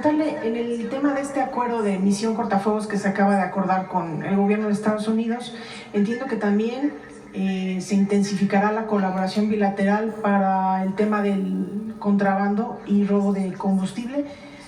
En el tema de este acuerdo de misión cortafuegos que se acaba de acordar con el gobierno de Estados Unidos, entiendo que también se intensificará la colaboración bilateral para el tema del contrabando y robo de combustible.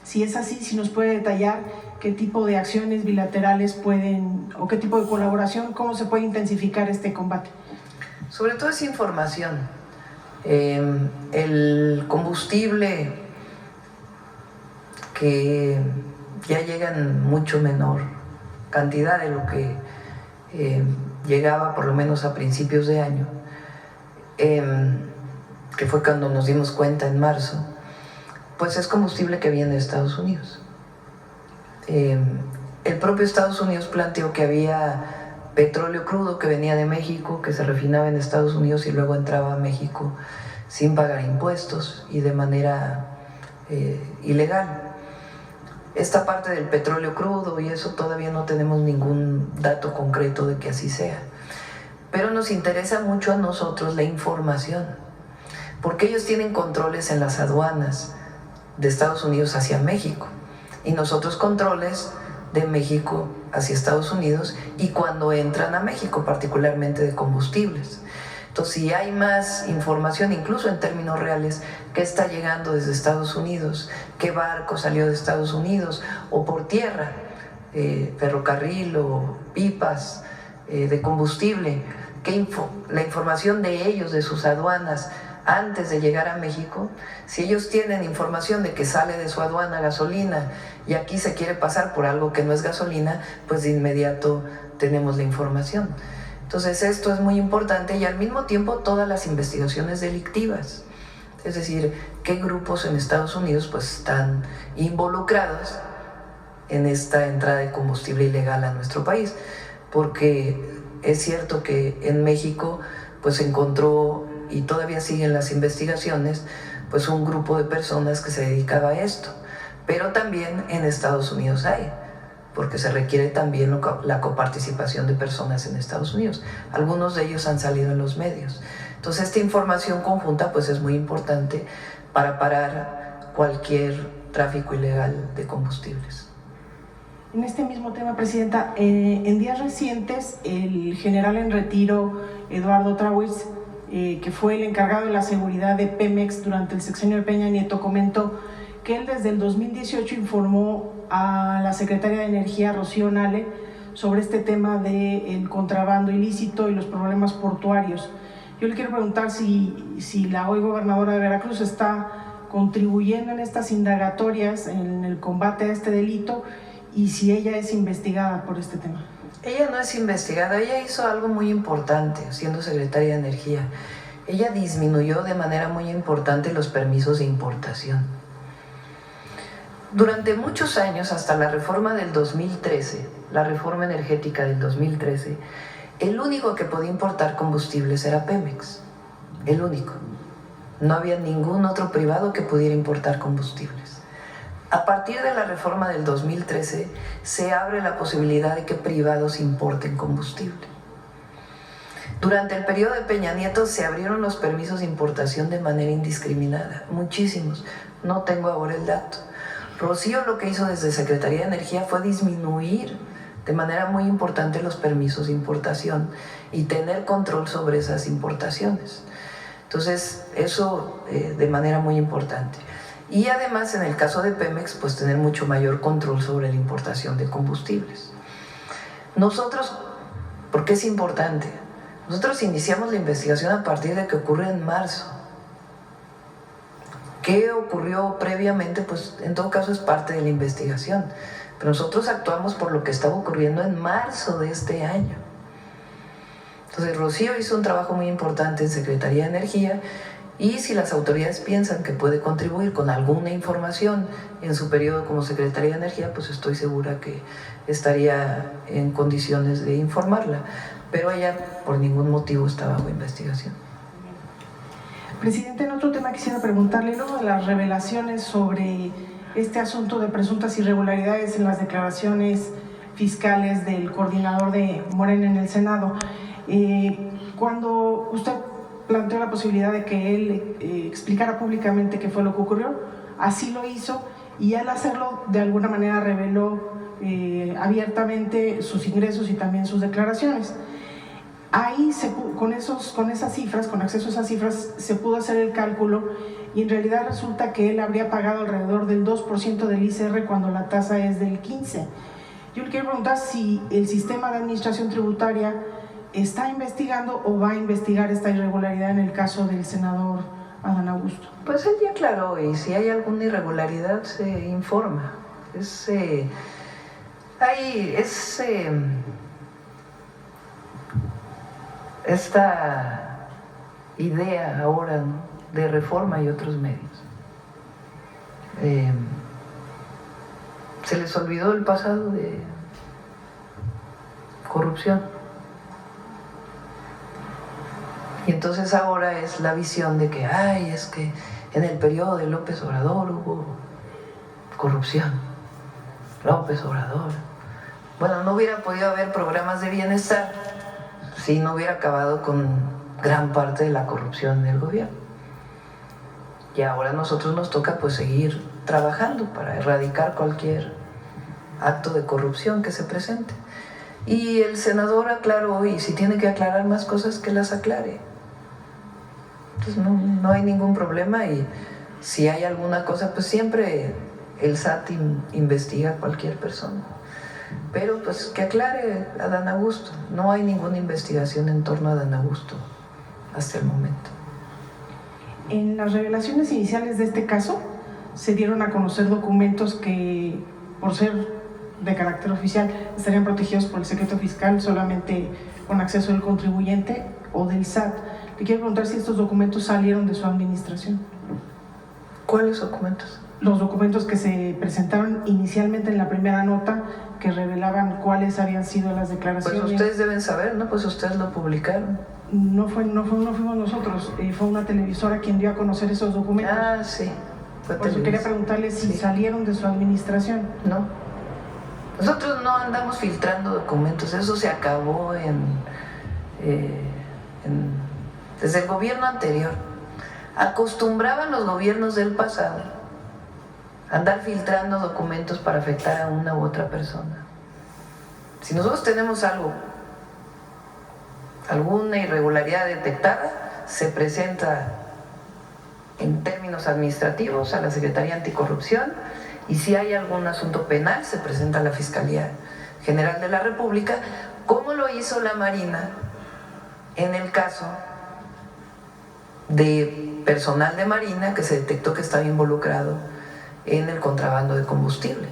Si es así, si nos puede detallar qué tipo de acciones bilaterales pueden, o qué tipo de colaboración, cómo se puede intensificar este combate. Sobre todo es información. El combustible que ya llega en mucho menor cantidad de lo que llegaba por lo menos a principios de año, que fue cuando nos dimos cuenta en marzo, pues es combustible que viene de Estados Unidos. El propio Estados Unidos planteó que había petróleo crudo que venía de México, que se refinaba en Estados Unidos y luego entraba a México sin pagar impuestos y de manera ilegal. Esta parte del petróleo crudo y eso todavía no tenemos ningún dato concreto de que así sea. Pero nos interesa mucho a nosotros la información, porque ellos tienen controles en las aduanas de Estados Unidos hacia México y nosotros controles de México hacia Estados Unidos y cuando entran a México, particularmente de combustibles. Entonces, si hay más información, incluso en términos reales, qué está llegando desde Estados Unidos, qué barco salió de Estados Unidos, o por tierra, ferrocarril o pipas de combustible, la información de ellos, de sus aduanas, antes de llegar a México, si ellos tienen información de que sale de su aduana gasolina y aquí se quiere pasar por algo que no es gasolina, pues de inmediato tenemos la información. Entonces esto es muy importante y al mismo tiempo todas las investigaciones delictivas, es decir, qué grupos en Estados Unidos pues están involucrados en esta entrada de combustible ilegal a nuestro país, porque es cierto que en México pues se encontró y todavía siguen las investigaciones pues un grupo de personas que se dedicaba a esto, pero también en Estados Unidos hay, porque se requiere también la coparticipación de personas en Estados Unidos. Algunos de ellos han salido en los medios. Entonces esta información conjunta pues es muy importante para parar cualquier tráfico ilegal de combustibles. En este mismo tema, Presidenta, en días recientes el general en retiro Eduardo Trautz, que fue el encargado de la seguridad de Pemex durante el sexenio de Peña Nieto, comentó que él desde el 2018 informó a la secretaria de Energía, Rocío Nale, sobre este tema del contrabando ilícito y los problemas portuarios. Yo le quiero preguntar si la hoy gobernadora de Veracruz está contribuyendo en estas indagatorias en el combate a este delito y si ella es investigada por este tema. Ella no es investigada, ella hizo algo muy importante siendo secretaria de Energía. Ella disminuyó de manera muy importante los permisos de importación. Durante muchos años, hasta la reforma del 2013, la reforma energética del 2013, el único que podía importar combustibles era Pemex, el único. No había ningún otro privado que pudiera importar combustibles. A partir de la reforma del 2013, se abre la posibilidad de que privados importen combustible. Durante el periodo de Peña Nieto se abrieron los permisos de importación de manera indiscriminada, muchísimos, no tengo ahora el dato. Rocío lo que hizo desde Secretaría de Energía fue disminuir de manera muy importante los permisos de importación y tener control sobre esas importaciones. Entonces, eso de manera muy importante. Y además, en el caso de Pemex, pues tener mucho mayor control sobre la importación de combustibles. Nosotros, ¿por qué es importante? Nosotros iniciamos la investigación a partir de que ocurrió en marzo. ¿Qué ocurrió previamente? Pues en todo caso es parte de la investigación. Pero nosotros actuamos por lo que estaba ocurriendo en marzo de este año. Entonces Rocío hizo un trabajo muy importante en Secretaría de Energía y si las autoridades piensan que puede contribuir con alguna información en su periodo como Secretaría de Energía, pues estoy segura que estaría en condiciones de informarla. Pero ella por ningún motivo está bajo investigación. Presidente, en otro tema quisiera preguntarle, luego de las revelaciones sobre este asunto de presuntas irregularidades en las declaraciones fiscales del coordinador de Morena en el Senado, cuando usted planteó la posibilidad de que él explicara públicamente qué fue lo que ocurrió, así lo hizo y al hacerlo de alguna manera reveló abiertamente sus ingresos y también sus declaraciones. Ahí con esas cifras, con acceso a esas cifras, se pudo hacer el cálculo y en realidad resulta que él habría pagado alrededor del 2% del ICR cuando la tasa es del 15%. Yo le quiero preguntar si el sistema de administración tributaria está investigando o va a investigar esta irregularidad en el caso del senador Adán Augusto. Pues él ya aclaró, y si hay alguna irregularidad se informa. Esta idea ahora, ¿no?, de Reforma y otros medios. Se les olvidó el pasado de corrupción. Y entonces ahora es la visión de que, es que en el periodo de López Obrador hubo corrupción. López Obrador. Bueno, no hubiera podido haber programas de bienestar si no hubiera acabado con gran parte de la corrupción del gobierno. Y ahora a nosotros nos toca pues seguir trabajando para erradicar cualquier acto de corrupción que se presente. Y el senador aclaró, y si tiene que aclarar más cosas, que las aclare. Entonces no hay ningún problema, y si hay alguna cosa, pues siempre el SAT investiga a cualquier persona. Pero pues que aclare a Adán Augusto. No hay ninguna investigación en torno a Adán Augusto hasta el momento. En las revelaciones iniciales de este caso se dieron a conocer documentos que, por ser de carácter oficial, estarían protegidos por el secreto fiscal, solamente con acceso del contribuyente o del SAT. Le quiero preguntar si estos documentos salieron de su administración. ¿Cuáles documentos? Los documentos que se presentaron inicialmente en la primera nota, que revelaban cuáles habían sido las declaraciones. Pues ustedes deben saber, ¿no? Pues ustedes lo publicaron. No fuimos nosotros, fue una televisora quien dio a conocer esos documentos. Ah, sí. Por eso quería preguntarle si salieron de su administración. No. Nosotros no andamos filtrando documentos, eso se acabó desde el gobierno anterior. Acostumbraban los gobiernos del pasado a andar filtrando documentos para afectar a una u otra persona. Si nosotros tenemos alguna irregularidad detectada, se presenta en términos administrativos a la Secretaría Anticorrupción, y si hay algún asunto penal se presenta a la Fiscalía General de la República, como lo hizo la Marina en el caso de personal de Marina que se detectó que estaba involucrado en el contrabando de combustible.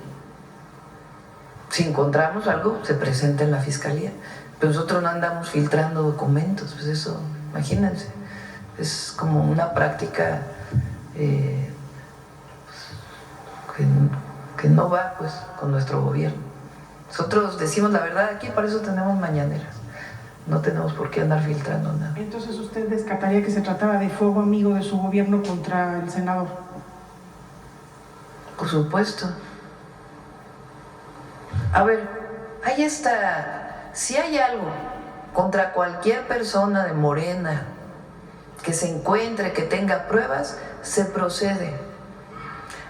Si encontramos algo, se presenta en la Fiscalía. Pero nosotros no andamos filtrando documentos, pues eso, imagínense, es como una práctica que no va pues con nuestro gobierno. Nosotros decimos la verdad aquí, para eso tenemos mañaneras. No tenemos por qué andar filtrando nada. Entonces, ¿usted descartaría que se trataba de fuego amigo de su gobierno contra el senador? Por supuesto. A ver, ahí está. Si hay algo contra cualquier persona de Morena que se encuentre, que tenga pruebas, se procede.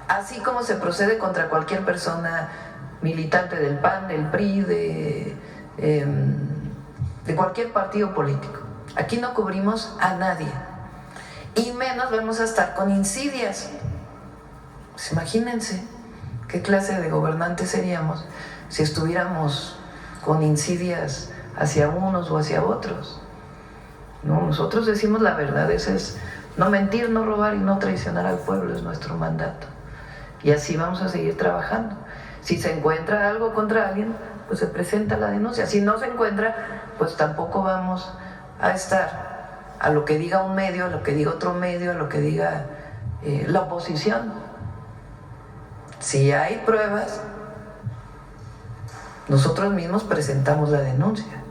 Así como se procede contra cualquier persona militante del PAN, del PRI, de cualquier partido político. Aquí no cubrimos a nadie, y menos vamos a estar con insidias. Pues imagínense qué clase de gobernantes seríamos si estuviéramos con insidias hacia unos o hacia otros. No, nosotros decimos la verdad, ese es no mentir, no robar y no traicionar al pueblo, es nuestro mandato. Y así vamos a seguir trabajando. Si se encuentra algo contra alguien, pues se presenta la denuncia. Si no se encuentra, pues tampoco vamos a estar a lo que diga un medio, a lo que diga otro medio, a lo que diga la oposición. Si hay pruebas, nosotros mismos presentamos la denuncia.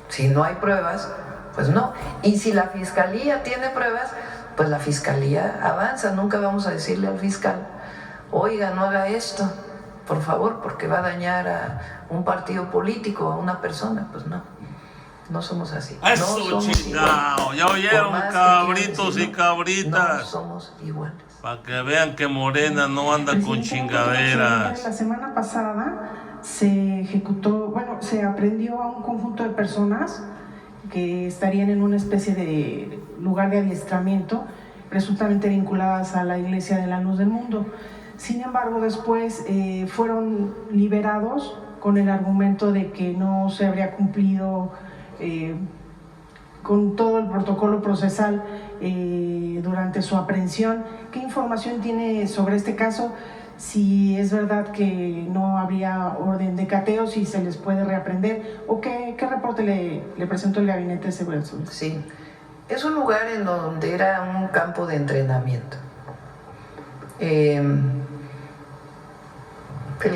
Si no hay pruebas, pues no. Y si la fiscalía tiene pruebas, pues la fiscalía avanza. Nunca vamos a decirle al fiscal: oiga, no haga esto, por favor, porque va a dañar a un partido político, a una persona. Pues no, no somos así. Eso, no somos chingado, iguales. ya oyeron, cabritos y cabritas. No somos iguales. Para que vean que Morena no anda con chingaderas. La semana pasada se ejecutó, bueno, se aprehendió a un conjunto de personas que estarían en una especie de lugar de adiestramiento, presuntamente vinculadas a la Iglesia de la Luz del Mundo. Sin embargo, después fueron liberados con el argumento de que no se habría cumplido con todo el protocolo procesal durante su aprehensión. ¿Qué información tiene sobre este caso? Si es verdad que no habría orden de cateo, si se les puede reaprender, o qué reporte le presentó el Gabinete de Seguridad. Sí, es un lugar en donde era un campo de entrenamiento. El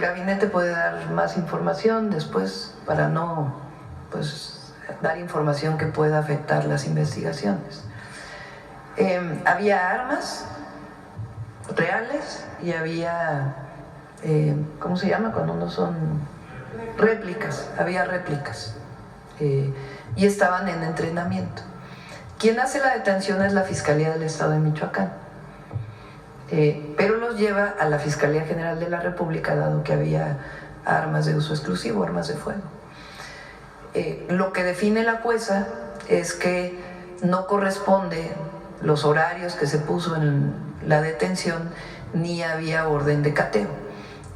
gabinete puede dar más información después para no dar información que pueda afectar las investigaciones. Había armas reales y había, ¿cómo se llama? Cuando no son réplicas, había réplicas y estaban en entrenamiento. Quien hace la detención es la Fiscalía del Estado de Michoacán, pero los lleva a la Fiscalía General de la República, dado que había armas de uso exclusivo, armas de fuego. Lo que define la jueza es que no corresponde los horarios que se puso en la detención, ni había orden de cateo.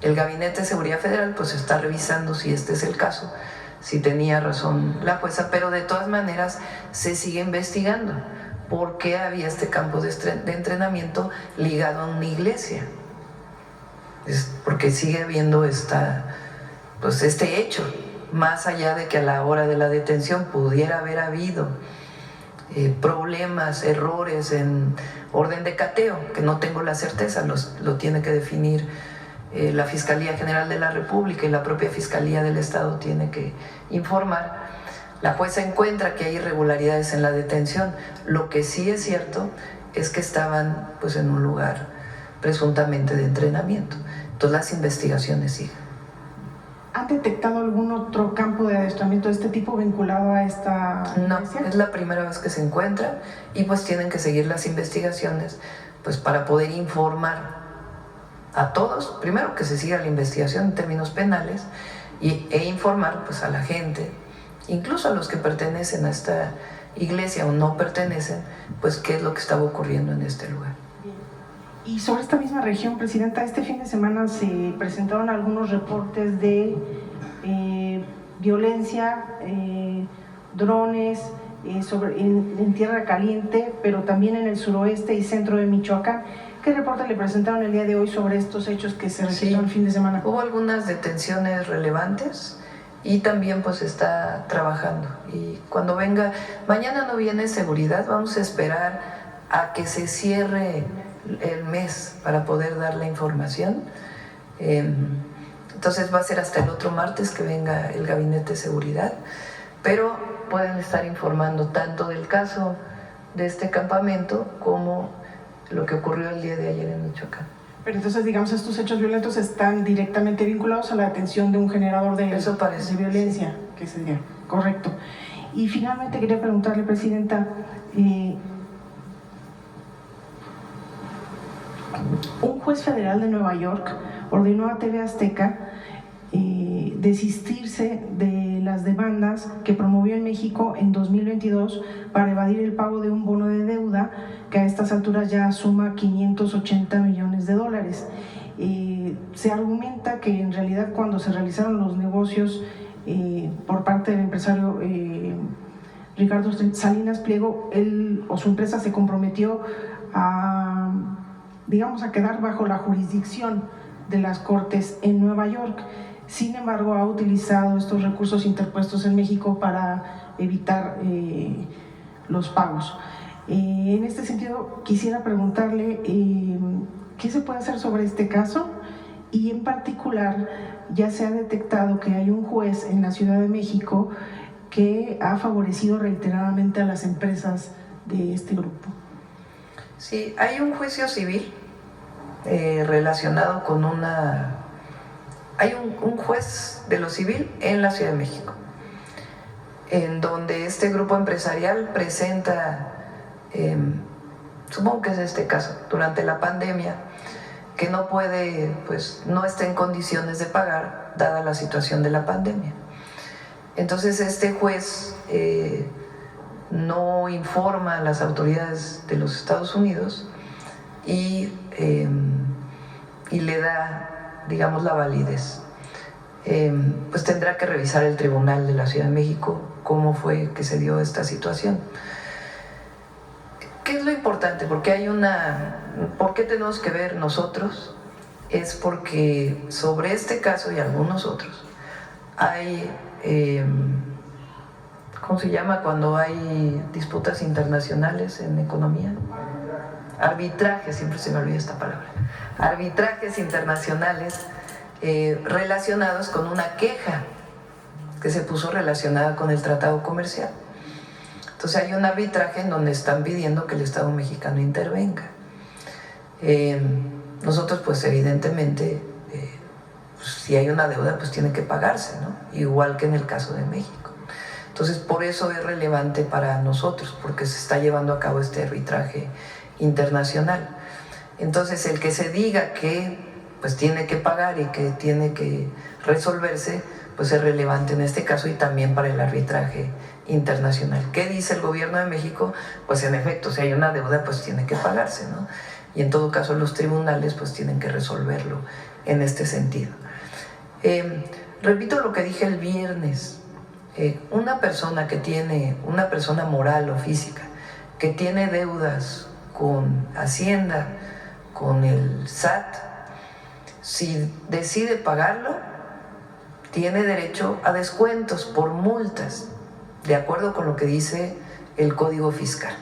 El Gabinete de Seguridad Federal pues está revisando si este es el caso, si tenía razón la jueza, pero de todas maneras se sigue investigando por qué había este campo de entrenamiento ligado a una iglesia. Es porque sigue habiendo este hecho, más allá de que a la hora de la detención pudiera haber habido problemas, errores en orden de cateo, que no tengo la certeza, lo tiene que definir la Fiscalía General de la República y la propia Fiscalía del Estado tiene que informar. La jueza encuentra que hay irregularidades en la detención. Lo que sí es cierto es que estaban en un lugar presuntamente de entrenamiento. Entonces las investigaciones siguen. ¿Han detectado algún otro campo de adiestramiento de este tipo vinculado a esta No, iglesia? es la primera vez que se encuentra y tienen que seguir las investigaciones para poder informar a todos, primero que se siga la investigación en términos penales e informar a la gente, incluso a los que pertenecen a esta iglesia o no pertenecen, qué es lo que estaba ocurriendo en este lugar. Y sobre esta misma región, Presidenta, este fin de semana se presentaron algunos reportes de violencia, drones en Tierra Caliente, pero también en el suroeste y centro de Michoacán. ¿Qué reporte le presentaron el día de hoy sobre estos hechos que se registraron el fin de semana? Hubo algunas detenciones relevantes y también está trabajando. Y cuando venga, mañana no viene seguridad, vamos a esperar a que se cierre el mes para poder dar la información. Entonces va a ser hasta el otro martes que venga el Gabinete de Seguridad, pero pueden estar informando tanto del caso de este campamento como lo que ocurrió el día de ayer en Michoacán. Pero entonces, digamos, estos hechos violentos están directamente vinculados a la detención de un generador de violencia, sí. Que sería correcto. Y finalmente quería preguntarle, Presidenta, un juez federal de Nueva York ordenó a TV Azteca desistirse de las demandas que promovió en México en 2022 para evadir el pago de un bono de deuda que a estas alturas ya suma $580 millones. Se argumenta que en realidad cuando se realizaron los negocios por parte del empresario Ricardo Salinas Pliego, él o su empresa se comprometió a quedar bajo la jurisdicción de las Cortes en Nueva York. Sin embargo, ha utilizado estos recursos interpuestos en México para evitar los pagos. En este sentido, quisiera preguntarle qué se puede hacer sobre este caso y en particular ya se ha detectado que hay un juez en la Ciudad de México que ha favorecido reiteradamente a las empresas de este grupo. Sí, hay un juicio civil relacionado con hay un juez de lo civil en la Ciudad de México, en donde este grupo empresarial presenta supongo que es este caso, durante la pandemia, que no puede, pues no está en condiciones de pagar dada la situación de la pandemia. Entonces este juez no informa a las autoridades de los Estados Unidos y le da, digamos, la validez. Pues tendrá que revisar el Tribunal de la Ciudad de México cómo fue que se dio esta situación. ¿Qué es lo importante? Porque ¿por qué tenemos que ver nosotros? Es porque sobre este caso y algunos otros hay, ¿cómo se llama cuando hay disputas internacionales en economía? Arbitrajes, siempre se me olvida esta palabra. Arbitrajes internacionales relacionados con una queja que se puso relacionada con el tratado comercial. Entonces hay un arbitraje en donde están pidiendo que el Estado mexicano intervenga. Nosotros pues evidentemente, pues, si hay una deuda pues tiene que pagarse, ¿no? Igual que en el caso de México. Entonces por eso es relevante para nosotros, porque se está llevando a cabo este arbitraje internacional. Entonces el que se diga que pues tiene que pagar y que tiene que resolverse, pues es relevante en este caso y también para el arbitraje internacional. ¿Qué dice el gobierno de México? Pues en efecto, si hay una deuda, pues tiene que pagarse, ¿no? Y en todo caso los tribunales pues tienen que resolverlo en este sentido. Repito lo que dije el viernes, una persona moral o física, que tiene deudas con Hacienda, con el SAT, si decide pagarlo, tiene derecho a descuentos por multas, de acuerdo con lo que dice el Código Fiscal.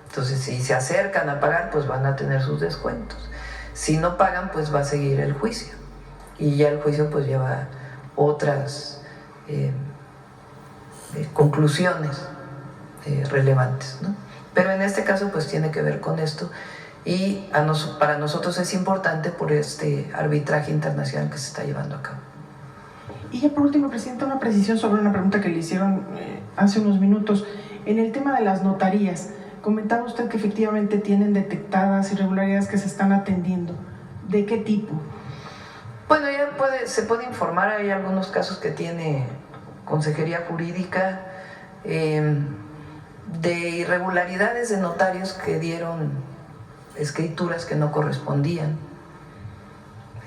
Entonces, si se acercan a pagar, pues van a tener sus descuentos. Si no pagan, pues va a seguir el juicio. Y ya el juicio pues lleva otras conclusiones relevantes, ¿no? Pero en este caso pues tiene que ver con esto y para nosotros es importante por este arbitraje internacional que se está llevando a cabo. Y ya por último, Presidenta, una precisión sobre una pregunta que le hicieron hace unos minutos. En el tema de las notarías, comentaba usted que efectivamente tienen detectadas irregularidades que se están atendiendo. ¿De qué tipo? Bueno, ya se puede informar, hay algunos casos que tiene Consejería Jurídica de irregularidades de notarios que dieron escrituras que no correspondían.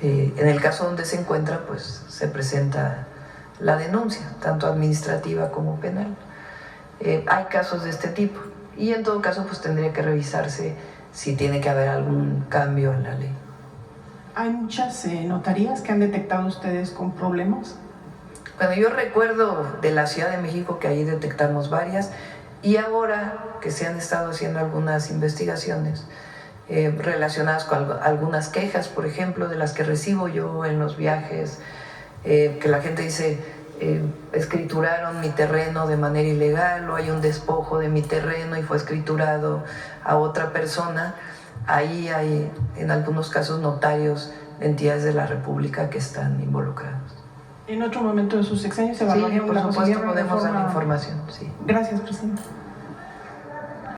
En el caso donde se encuentra, pues se presenta la denuncia, tanto administrativa como penal. Hay casos de este tipo y en todo caso pues tendría que revisarse si tiene que haber algún cambio en la ley. ¿Hay muchas notarías que han detectado ustedes con problemas? Bueno, yo recuerdo de la Ciudad de México que ahí detectamos varias y ahora que se han estado haciendo algunas investigaciones relacionadas con algunas quejas, por ejemplo, de las que recibo yo en los viajes, que la gente dice, escrituraron mi terreno de manera ilegal o hay un despojo de mi terreno y fue escriturado a otra persona. Ahí hay en algunos casos notarios de entidades de la República que están involucrados. ¿En otro momento de sus sexenios se evaluaría por la supuesto, posibilidad de podemos dar la reforma? información, sí. Gracias, Presidenta.